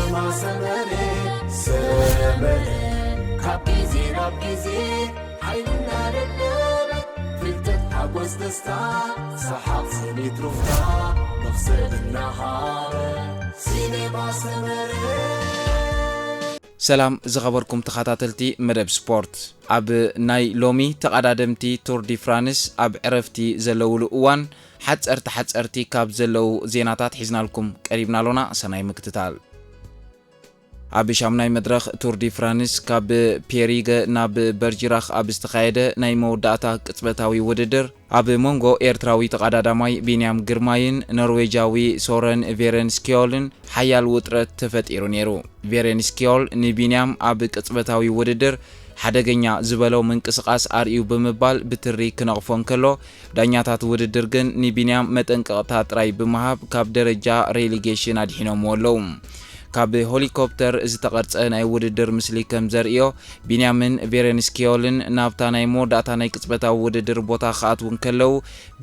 سينما سمري كابيزي رابيزي حيلنا للنار فلتت حبوز دستا سحاب سنيت رفتا نفصل النهار سينما سمري سلام زغبركم تخاتاتلتي مدب سبورت اب ناي لومي تقدادمتي تور دي فرانس اب عرفتي زلول اوان حصرتي كاب زلو زيناتات حزنا لكم قريبنا لنا سناي مكتتال اب شامناي مدرخ تور دي فرانس كاب بيريغ ناب برجراخ اب استخايده ناي موداتا قصبتاوي وددر اب مونغو ايرتراوي تقداداماي بينيام ግርማይን ኖርዌጃዊ ሶረን ቬረንስኪዮልን ሓያል ውጥረት ተፈጢሩ ነይሩ ቬረንስኪዮል ንቢንያም ኣብ ቅጽበታዊ ውድድር ሓደገኛ ዝበለው ምንቅስቃስ አርዩ በመባል ብትሪ ክነቅፎን ከሎ ዳኛታት ውድድር ግን ንቢንያም መጠንቀቅታ ጥራይ በመሃብ ካብ ደረጃ ሬሊጌሽን አድሒኖም ወለው ካብ ሄሊኮፕተር ዝተቀርጸ ናይ ውድድር ምስሊ ከም ዘርእዮ ቢንያምን ቬረንስኪዮልን ናብታ ናይ ሞዳታ ናይ ቅጽበታዊ ውድድር ቦታ ካኣትውን ከለው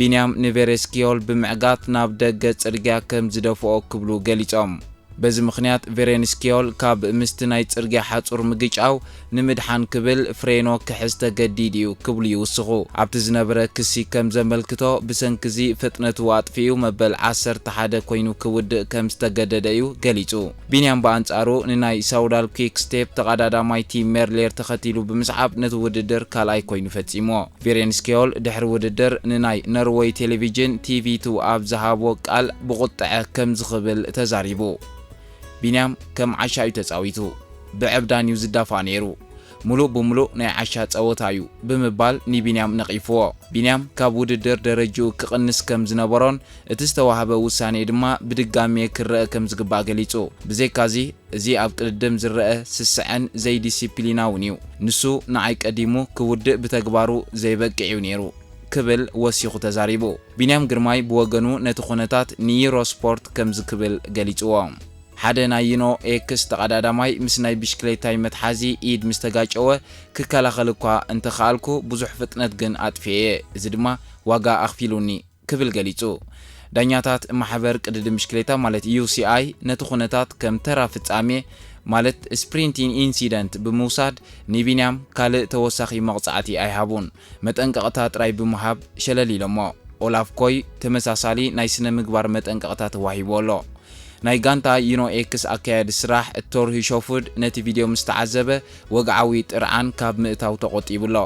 ቢንያም ንቬረንስኪዮል ብምዕጋት ናብ ደገ ጽርግያ ከም ዝደፍኦ ክብሉ ገሊጾም በዚ ምኽንያት ቬረንስኪዮል ካብ ምስቲ ናይ ጽርግያ ሓጹር ምግጫው ንምድሓን ክብል ፍሬኖ ክሕዝ ተገዲድዩ ክብሉ ይውስኹ ኣብቲ ዝነበረ ክሲ ከም ዘመልክቶ ብሰንኪዚ ፍጥነቱ ኣጥፊኡ መበል 11 ኮይኑ ክውድእ ከም ዝተገደደዩ ገሊጹ ቢንያም በኣንጻሩ ንናይ ሳውዳል ኩዊክ ስቴፕ ተቀዳዳማይ ቲም ሜርሌር ተኸቲሉ ብምስዓብ ነቲ ውድድር ካልኣይ ኮይኑ ፈጺሞ ቬረንስኪዮል ድሕሪ ውድድር ንናይ ኖርዌይ ቴሌቪዥን TV2 ኣብ ዝሃቦ ቃል ብቁጥዐ ከም ዝኽብል ተዛሪቡ ቢንያም ከም ዓሻዩ ተጻዊቱ ብዕብዳን ይዝዳፋ ነይሩ ሙሉእ ብምሉእ ናይ ዓሻ ጸወታዩ ብምባል ንቢንያም ነቂፍዎ ቢንያም ካብ ውድድር ደረጃኡ ክቕንስ ከም ዝነበሮን እቲ ዝተዋሃበ ውሳኔ ድማ ብድጋሚ ክረአ ከም ዝግባእ ገሊጹ ብዘይካዚ እዚ ኣብ ቅድም ዝረአ ስስዕን ዘይዲሲፕሊናውን እዩ ንሱ ንዓይ ቀዲሙ ክውድእ ብተግባሩ ዘይበቅዕዩ ነይሩ ክብል ወሲኹ ተዛሪቡ ቢንያም ግርማይ ብወገኑ ነቲ ኩነታት ንዩሮስፖርት ከም ዝክብል ገሊጽዎ ሓደ ናይ ዩኖ ኤክስ ተቀዳዳማይ ምስ ናይ ቢሽክሌታይ መትሓዚ ኢድ ምስተጋጨወ ክከላኸል እኳ እንተኻልኩ ብዙሕ ፍጥነት ግን ኣጥፍየ እዚ ድማ ዋጋ ኣኽፊሉኒ ክብል ገሊጹ ዳኛታት ማሕበር ቅድድም ቢሽክሌታ ማለት UCI ነቲ ኩነታት ከም ተራ ፍጻሜ ማለት ስፕሪንቲንግ ኢንሲደንት ብምውሳድ ንቢንያም ካልእ ተወሳኺ መቕጻዕቲ ኣይሃቡን መጠንቀቕታ ጥራይ ብምሃብ ሸለሊሎሞ ኦላፍ ኮይ ተመሳሳሊ ናይ ስነ ምግባር መጠንቀቕታ ተዋሂቦሎ ናይ ጋንታ ዩኖ ኤክስ አካያድ ስራሕ ቶር ሂሾፉድ ነቲ ቪድዮ ምስተዓዘበ ወግዓዊ ጥርዓን ካብ ምእታው ተቆጢቡሎ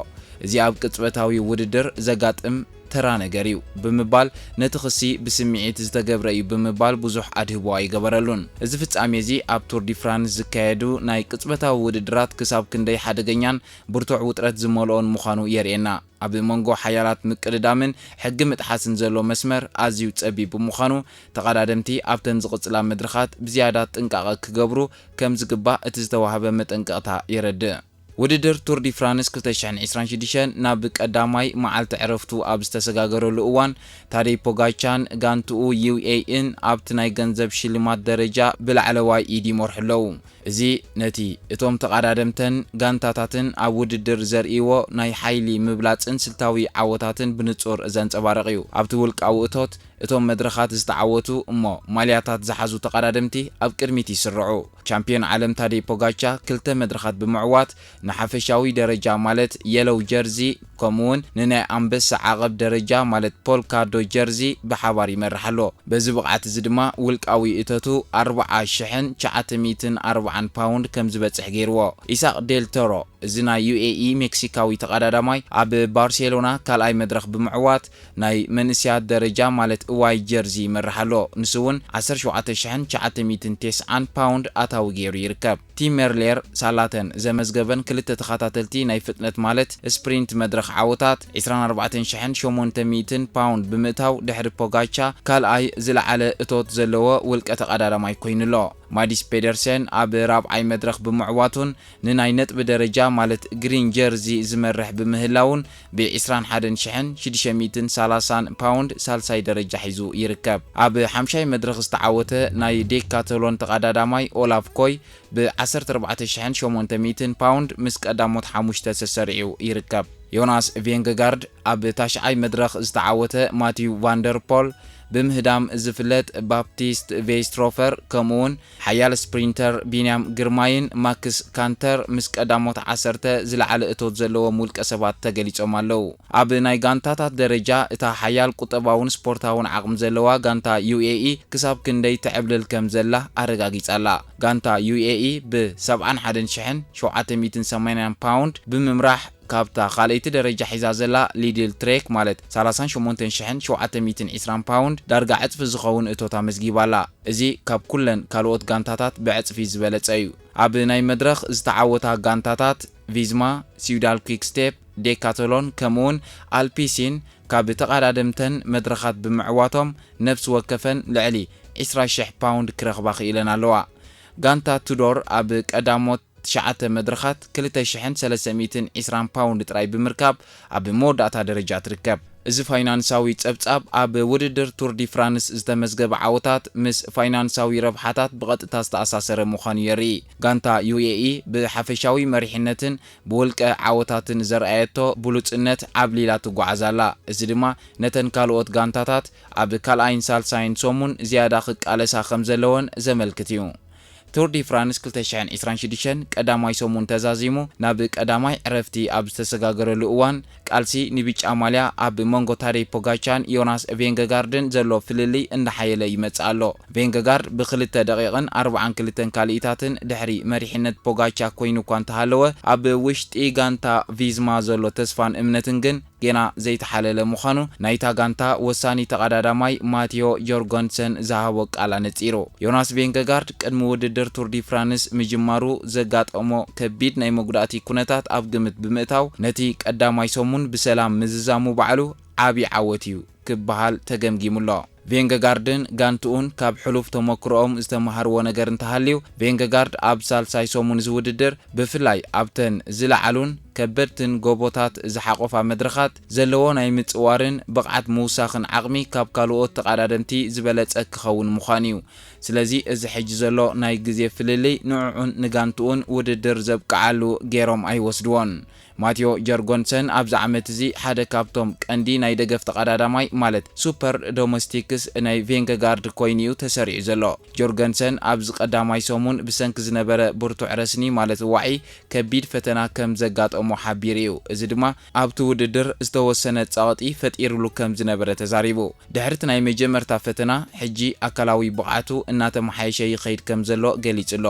እዚ ኣብ ቅጽበታዊ ውድድር ዘጋጥም ተራ ነገር እዩ ብምባል ነቲ ክሲ ብስምዒት ዝተገብረ እዩ ብምባል ብዙሕ ኣድህቦ ኣይገበረሉን እዚ ፍጻሜ እዚ ኣብ ቱር ዲ ፍራንስ ዝካየዱ ናይ ቅጽበታዊ ውድድራት ክሳብ ክንደይ ሓደገኛን ብርቱዕ ውጥረት ዝመልኦን ምዃኑ የርእየና ኣብ መንጎ ሓያላት ምቅድዳምን ሕጊ ምጥሓስን ዘሎ መስመር ኣዝዩ ጸቢብ ብምዃኑ ተቀዳደምቲ ኣብተን ዝቕጽላ መድረኻት ብዝያዳ ጥንቃቐ ክገብሩ ከም ዝግባእ እቲ ዝተዋሃበ መጠንቀቕታ የረድእ ውድድር ቱር ዲ ፍራንስ 2026 ናብ ቀዳማይ መዓልቲ ዕረፍቱ ኣብ ዝተሰጋገረሉ እዋን ታዴይ ፖጋቻን ጋንቱኡ UAEን ኣብቲ ናይ ገንዘብ ሽልማት ደረጃ ብላዕለዋይ ኢድ ይመርሕለው እዚ ነቲ እቶም ተቀዳደምተን ጋንታታትን ኣብ ውድድር ዘርእይዎ ናይ ሓይሊ ምብላጽን ስልታዊ ዓወታትን ብንጹር ዘንጸባርቕ እዩ ኣብቲ ውልቃዊ እቶት እቶም መድረኻት ዝተዓወቱ እሞ ማልያታት ዝሓዙ ተቀዳደምቲ ኣብ ቅድሚት ይስርዑ ቻምፒዮን ዓለም ታዴይ ፖጋቻ ክልተ መድረኻት ብምዕዋት ንሓፈሻዊ ደረጃ ማለት የለው ጀርዚ ከምውን ንናይ ኣምበሳ ዓቐብ ደረጃ ማለት ፖልካዶ ጀርዚ ብሓባር ይመርሓሎ በዚ ብቕዓት እዚ ድማ ውልቃዊ እቶቱ 4940 ፓውንድ ከም ዝበጽሕ ገይርዎ ኢሳቅ ዴል ቶሮ እዚ ናይ UAE ሜክሲካዊ ተቀዳዳማይ ኣብ ባርሴሎና ካልኣይ መድረኽ ብምዕዋት ናይ መንስያት ደረጃ ማለት እዋይ ጀርዚ ይመርሓሎ ንሱውን 17990 ፓውንድ ኣታዊ ገይሩ ይርከብ ቲም ሜርሌር ሳላተን ዘመዝገበን ክልተ ተኸታተልቲ ናይ ፍጥነት ማለት ስፕሪንት መድረኽ ዓወታት 24800 ፓውንድ ብምእታው ድሕሪ ፖጋቻ ካልኣይ ዝለዓለ እቶት ዘለዎ ውልቀ ተቀዳዳማይ ኮይኑሎ ማዲስ ፔደርሰን ኣብ ራብዓይ መድረኽ ብምዕዋቱን ንናይ ነጥቢ ደረጃ ማለት ግሪን ጀርዚ ዝመርሕ ብምህላውን ብ21630 ፓውንድ ሳልሳይ ደረጃ ሒዙ ይርከብ ኣብ 5ይ መድረኽ ዝተዓወተ ናይ ዴካተሎን ተቀዳዳማይ ኦላፍ ኮይ ብ14800 ፓውንድ ምስ ቀዳሞት 5 ተሰሪዑ ይርከብ ዮናስ ቬንገጋርድ ኣብ ታሽዓይ መድረኽ ዝተዓወተ ማቲው ቫንደርፖል بمهدام زفلت بابتيست فيستروفر كمون حيال سبرينتر بينيام جرماين ماكس كانتر مسك أداموت عسرته زلعل اتوت زلو مولك أسبات تجليش أمالو أب ناي غانتات درجة إتا حيال قطباون سبورتاون عقم زلوا غانتا UAE كساب كندي تعبل الكم زله أرجاجيس الله غانتا UAE ب 7,780 باوند بممراح كابتا خاليت درجة حزازلا ليدل تريك مالت 38,720 باوند درجة عطف زخون اتوتا مزجيبالا ازي كاب كلن كالوت غانتاتات بعطف زبالت ايو اب ناي مدرخ استعوتا غانتاتات فيزما سيودال كويك ستيب ديكاتالون كمون البيسين كاب تقادمتن مدرخات بمعواتهم نفس وكفن لعلي 20,000 باوند كرخباخ إلنا لوا غانتا تودور اب قداموت شعات مدرخات 2,320 باوند تراي بمركب اب موداتا درجة تركب إذا فاينانساوي تسبب أب ودر تور دي فرانس استمزجب عوتات مس فاينانساوي ربحات بغت تستأساسر مخانيري غانتا UAE بحفشاوي مريحنتن بولك عوتات زرعيتو بلوتنت عبليلا تقعزالا إذا نتن كالوت غانتاتات أب كالاين سالساين سومون زيادة خك ألسا خمزلون زملكتيو تور دي فرانس 2026 قداماي سومون تزازيمو ناب قداماي عرفتي اب تسغاغرلو اوان قالسي نبيچ اماليا اب مونغو تاري بوغاچان يوناس فينغغاردن زلو فللي اند حيله يمصالو فينغغارد بخلت دقيقن 42 كاليتاتن دحري مريحنت بوغاچا كوينو كانت هالو اب وشتي غانتا فيزما زلو تسفان امنتنجن جنا زيت حلل مخانو نايتا غانتا وساني تقاداداماي ماتيو يورغونسن زهاوق على نصيرو يوناس فينغغارد قدم وددر تور دي فرانس مجمارو زغاطمو كبيد ناي مغداتي كونتات اب ግምት ብምእታው ነቲ ቀዳማይ ሰሙን بسلام مززامو بعلو عابي عوتيو كبحال تገምጊሙሎ ቬንገጋርድን ጋንቱን ካብ ሕሉፍ ተመክሮኦም ዝተማሃርዎ ነገር እንተሃልዩ ቬንገጋርድ ኣብ ሳልሳይ ሰሙን ዝውድድር ብፍላይ ኣብተን ዝለዓሉን ከበድትን ጎቦታት ዝሓቆፋ መድረኻት ዘለዎ ናይ ምጽዋርን ብቕዓት ምውሳኽን ዓቕሚ ካብ ካልኦት ተቐዳደምቲ ዝበለጸ ክኸውን ምዃኑ እዩ ስለዚ እዚ ሕጂ ዘሎ ናይ ግዜ ፍልልይ ንዑን ንጋንቱን ውድድር ዘብቅዓሉ ገይሮም ኣይወስድዎን ማቲዮ ጀርጎንሰን ኣብዛ ዓመት እዚ ሓደ ካብቶም ቀንዲ ናይ ደገፍ ተቐዳዳማይ ማለት ሱፐር ዶሜስቲክስ ናይ ቬንገጋርድ ኮይኒዩ ተሰሪዑ ዘሎ ጀርጎንሰን ኣብዚ ቀዳማይ ሰሙን ብሰንኪ ዝነበረ ብርቱዕ ረስኒ ማለት ዋዒ ከቢድ ፈተና ከም ዘጋጠሞ ሓቢሩ እዩ እዚ ድማ ኣብቲ ውድድር ዝተወሰነ ጻቕጢ ፈጢሩሉ ከም ዝነበረ ተዛሪቡ ድሕሪት ናይ መጀመርታ ፈተና ሕጂ ኣካላዊ ብቕዓቱ እናተመሓየሸ ይኸይድ ከም ዘሎ ገሊጹሎ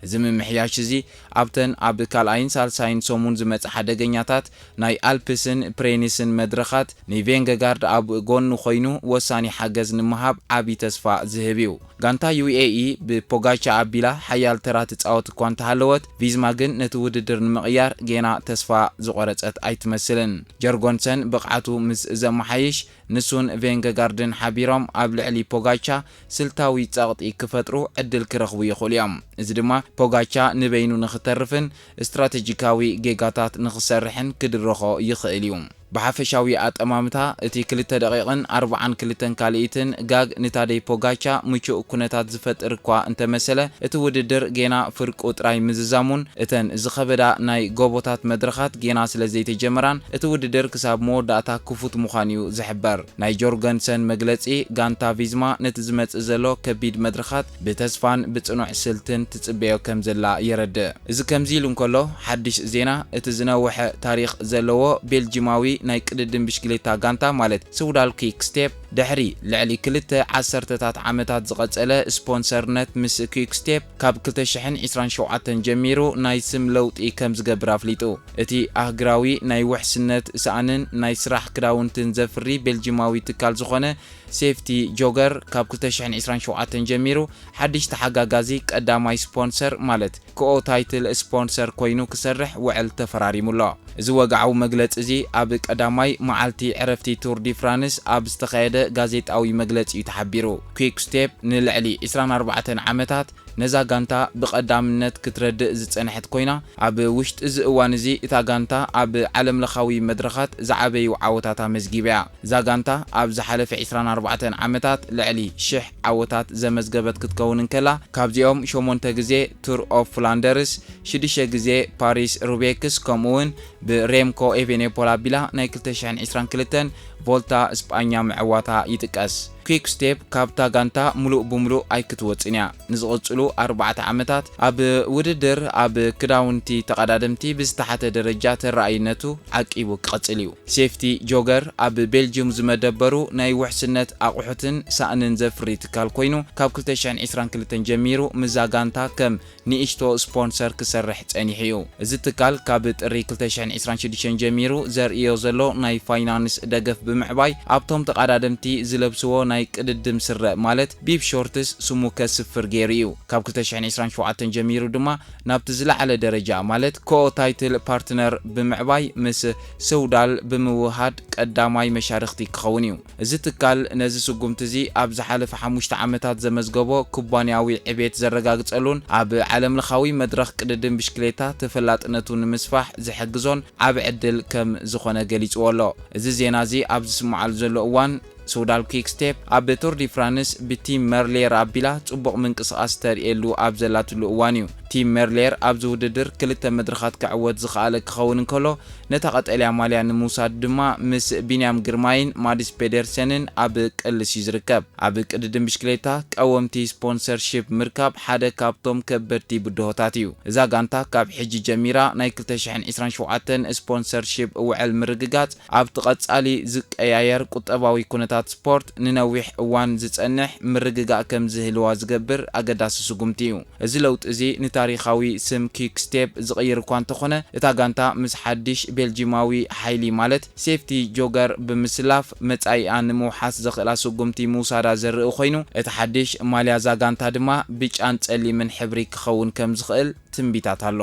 زم محياش زي أبتن أب كالاين سالساين سومون زمت حدقنياتات ناي ألبسن برينيسن مدرخات ني فينغغارد أب غون نخوينو وساني حاجز نمهاب أبي تسفا زهبيو غانتا UAE ببوغاچا أبيلا حيال ترات تساوت كوانت هالوت فيزماغن نتوددر نمغيار جينا تسفا زغورت أي تمثلن جرغونسن بقعتو مس زمحيش نسون فينغغاردن حبيرام أب لعلي بوغاچا سلتاوي تساوت كفترو عدل كرخوي يخوليام إذا دما بوغاچا نبينو نخترفن استراتيجيكاوي جيغاتات نخسرحن كدرخو يخيليوم بحفشاوي أمامتا اتي 2 دقيقن 42 كاليتن غاغ نتادي بوغاچا مچو كونتات زفتر كوا انت مساله اتوددر جينا فرق قطراي مززامون اتن زخبدا ناي غوبوتات مدرخات جينا سلازي تجمران اتوددر كساب موداتا كفوت مخانيو زحبر ناي جورغنسن مغلصي غانتا فيزما نتزمت زلو كبيد مدرخات بتسفان بصنوع سلتن تصبيو كمزلا يرد از كمزيل انكلو حدش زينا اتزنوح تاريخ زلو بلجيماوي ناي قددم بشكليتا غانتا مالت سودال كيك ستيب دحري لعلي كلته 10 عامتات زقصله سبونسرنت مس كيك ستيب كاب 2027 جميرو ناي سم لوطي كم زغبر افليطو اتي اهغراوي ناي وحسنت سانن ناي سراح كراونتن زفري بلجيماوي تكال زخونه سيفتي جوجر كاب 2027 جميرو حدش تحقاقازي قداماي سبونسر مالت كو تايتل سبونسر كوينو كسرح وعل تفراري مولا እዚ ወጋዓው መግለጽ እዚ ኣብ ቀዳማይ መዓልቲ ዕረፍቲ ቱር ዲ ፍራንስ ኣብ ዝተኻየደ ጋዜጣዊ መግለጺ ተሓቢሩ ኩዊክ ስቴፕ ንልዕሊ 24 ዓመታት ነዛ ጋንታ ብቐዳምነት ክትረድእ ዝጸንሐት ኮይና ኣብ ውሽጢ እዚ እዋን እዚ እታ ጋንታ ኣብ ዓለም ለኻዊ መድረኻት ዝዓበዩ ዓወታት መዝጊብያ እዛ ጋንታ ኣብ ዝሓለፈ 24 ዓመታት ልዕሊ 1000 ዓወታት ዘመዝገበት ክትከውን እንከላ ካብዚኦም 8 ግዜ ቱር ኦፍ ፍላንደርስ 6 ግዜ ፓሪስ ሩቤክስ ከምኡውን ብሬምኮ ኤቬኔፖል ኣቢላ ናይ 2022 ቮልታ እስጳኛ ምዕዋታ ይጥቀስ ኩዊክ ስቴፕ ካብታ ጋንታ ሙሉእ ብምሉእ ኣይክትወፅን እያ ንዝቕፅሉ 4 ዓመታት ኣብ ውድድር ኣብ ክዳውንቲ ተቐዳደምቲ ብዝተሓተ ደረጃ ተራእይነቱ ዓቂቡ ክቐፅል እዩ ሴፍቲ ጆገር ኣብ ቤልጅየም ዝመደበሩ ናይ ውሕስነት ኣቑሑትን ሳእንን ዘፍሪ ትካል ኮይኑ ካብ 2022 ጀሚሩ ምዛ ጋንታ ከም ንእሽቶ ስፖንሰር ክሰርሕ ጸኒሑ እዩ እዚ ትካል ካብ ጥሪ 2026 ጀሚሩ ዘርእዮ ዘሎ ናይ ፋይናንስ ደገፍ ብምዕባይ ኣብቶም ተቐዳደምቲ ዝለብስዎ ናይ ቅድድም ስረ ማለት ቢብ ሾርትስ ስሙ ከስፍር ገይሩ እዩ ካብ 2027 ጀሚሩ ድማ ናብቲ ዝለዓለ ደረጃ ማለት ኮ ታይትል ፓርትነር ብምዕባይ ምስ ሰውዳል ብምውሃድ ቀዳማይ መሻርክቲ ክኸውን እዩ እዚ ትካል ነዚ ስጉምቲ እዚ ኣብ ዝሓለፈ 5 ዓመታት ዘመዝገቦ ኩባንያዊ ዕቤት ዘረጋግጸሉን ኣብ ዓለም ለኻዊ መድረኽ ቅድድም ብሽክሌታ ተፈላጥነቱ ንምስፋሕ ዝሕግዞን ዓብ ዕድል ከም ዝኾነ ገሊጽዎ ኣሎ እዚ ዜና እዚ ኣብ ዝስማዓሉ ዘሎ እዋን ሶዳል ኩዊክ ስቴፕ ኣብ ቱር ዲ ፍራንስ ብቲም መርሌር ኣቢላ ጽቡቕ ምንቅስቓስ ተርእየሉ ኣብ ዘላትሉ እዋን እዩ ቲም መርሌር ኣብ ዝውድድር ክልተ መድረኻት ክዕወት ዝኽኣለ ክኸውን እንከሎ ነታ ቀጠልያ ማልያ ንምውሳድ ድማ ምስ ቢንያም ግርማይን ማዲስ ፔደርሰንን ኣብ ቅልሲ ዝርከብ ኣብ ቅድድም ብሽክሌታ ቀወምቲ ስፖንሰርሺፕ ምርካብ ሓደ ካብቶም ከበድቲ ብድሆታት እዩ እዛ ጋንታ ካብ ሕጂ ጀሚራ ናይ 2027 ስፖንሰርሺፕ ውዕል ምርግጋጽ ኣብ ተቐጻሊ ዝቀያየር ቁጠባዊ ኩነታት ስፖርት ንነዊሕ እዋን ዝጸንሕ ምርግጋእ ከም ዝህልዋ ዝገብር ኣገዳሲ ስጉምቲ እዩ እዚ ለውጥ እዚ ታሪኻዊ ስም ኩዊክ ስቴፕ ዝቕይር እኳ እንተኾነ እታ ጋንታ ምስ ሓድሽ ቤልጂማዊ ሓይሊ ማለት ሴፍቲ ጆገር ብምስላፍ መጻኢኣ ንምውሓስ ዘኽእላ ስጉምቲ ምውሳዳ ዘርኢ ኮይኑ እቲ ሓድሽ ማልያ ዛ ጋንታ ድማ ብጫን ጸሊምን ሕብሪ ክኸውን ከም ዝኽእል ትንቢታት ኣሎ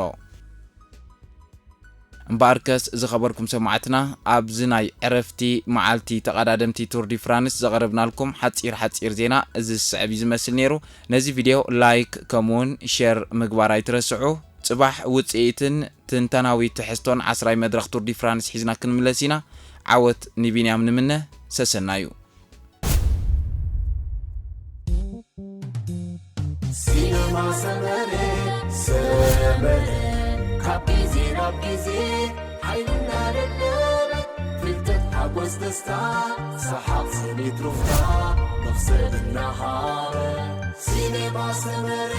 እምበኣርከስ ዝኸበርኩም ሰማዕትና ኣብ ዝናይ ዕረፍቲ መዓልቲ ተቐዳደምቲ ቱር ዲ ፍራንስ ዘቐረብናልኩም ሓፂር ዜና እዚ ዝስዕብ ዝመስል ነይሩ ነዚ ቪድዮ ላይክ ከምኡውን ሼር ምግባር ኣይትረስዑ ጽባሕ ውፅኢትን ትንተናዊ ትሕዝቶን 10 መድረኽ ቱር ዲ ፍራንስ ሒዝና ክንምለስ ኢና ዓወት ንቢንያም ንምነ ሰሰናዩ ሲነማ ሰመሬ ካብ ጊዜ ሓይልና ደለበ ፍልጠት ሓጎስ ደስታ ሰሓቕ ስኒት ሩፍታ መኽሰልና ሃረ ሲኔማ ሰመረ